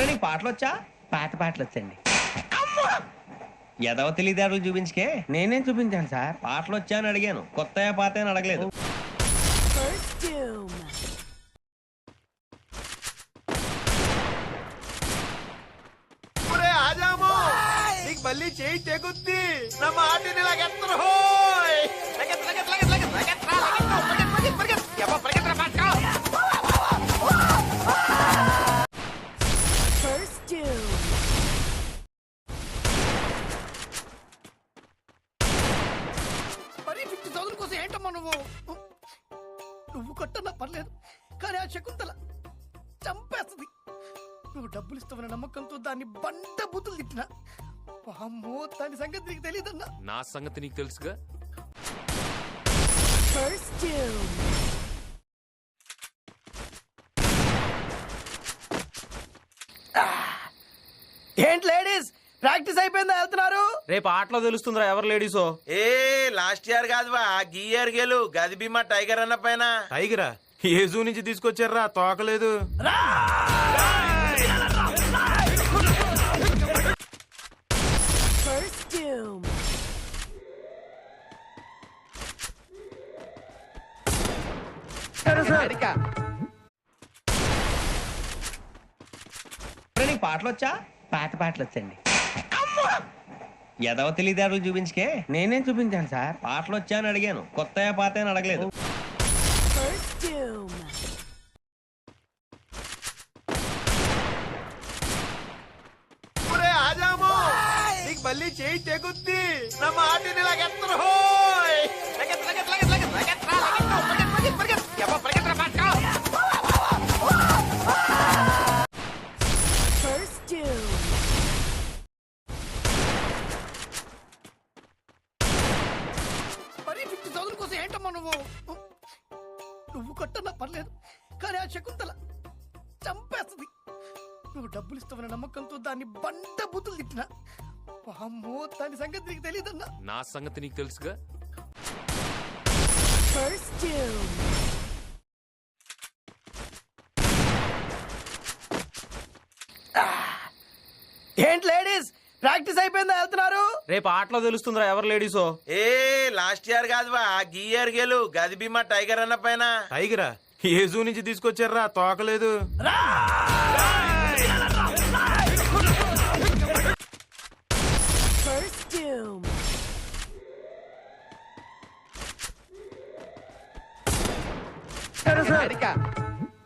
నీకు పాటలు వచ్చా? పాత పాటలు వచ్చండి. ఎదవ తెలివితేటలు చూపించుకే. నేనేం చూపించాను సార్? పాటలు వచ్చా అని అడిగాను, కొత్త పాత అని అడగలేదు. First Doom. నీకు మళ్ళీ చేయి తెగుద్ది నా మాటిని లాగెత్తరు హోయ్ లగెత్ లగెత్ లగెత్ లగెత్ లగెత్ రా లగెత్ పరిగెత్ పరిగెత్ యబ్బ పరిగెత్ రా పాటకా First Doom. మరి 50,000 కోసం ఏంటమ్మా నువ్వు కొట్టన్నా పర్లేదు కానీ ఆ శకుంతల చంపేస్తుంది. నువ్వు డబ్బులు ఇస్తావన్న నమ్మకంతో దాన్ని బండ బుద్ధులు తిట్టినా అమ్మో దాని సంగతి నీకు తెలియదన్నా. నా సంగతి నీకు తెలుసుగా. First Doom. ఏంటి లేడీస్ ప్రాక్టీస్ అయిపోయిందా? వెళ్తున్నారు? రేపు ఆటలో తెలుస్తుందిరా ఎవరు లేడీసో. ఏ లాస్ట్ ఇయర్ కాదువా గీ ఇయర్ గెలు గది బీమా టైగర్ అన్న పైన. టైగరా? ఏ జూ నుంచి తీసుకొచ్చారా? తోకలేదు. First Doom. నీకు పాటలు వచ్చా? పాత పాటలు వచ్చండి. ఎదవ తెలివితేటలు చూపించుకే. నేనేం చూపించాను సార్? పాటలు వచ్చా అని అడిగాను, కొత్త పాత అని అడగలేదు. First Doom. నీకు మళ్ళీ చేయి తెగుద్ది నా మాటిని లాగెత్తరు హోయ్ లగెత్ లగెత్ లగెత్ లగెత్ లగెత్ రా లగెత్ పరిగెత్ పరిగెత్ యబ్బ పరిగెత్ రా పాటకా First Doom. మరి 50,000 కోసం ఏంటమ్మా నువ్వు కొట్టన్నా పర్లేదు కానీ ఆ శకుంతల చంపేస్తుంది. నువ్వు డబ్బులు ఇస్తావన్న నమ్మకంతో దాన్ని బండ బుద్ధులు తిట్టినా అమ్మో దాని సంగతి నీకు తెలియదన్నా. నా సంగతి నీకు తెలుసుగా. First Doom. ఏంటి లేడీస్ ప్రాక్టీస్ అయిపోయిందా? వెళ్తున్నారు? రేపు ఆటలో తెలుస్తుందిరా ఎవరు లేడీసో. ఏ లాస్ట్ ఇయర్ కాదువా గీ ఇయర్ గెలు గది బీమా టైగర్ అన్న పైన. టైగరా? ఏ జూ నుంచి తీసుకొచ్చారా? తోకలేదు. First Doom.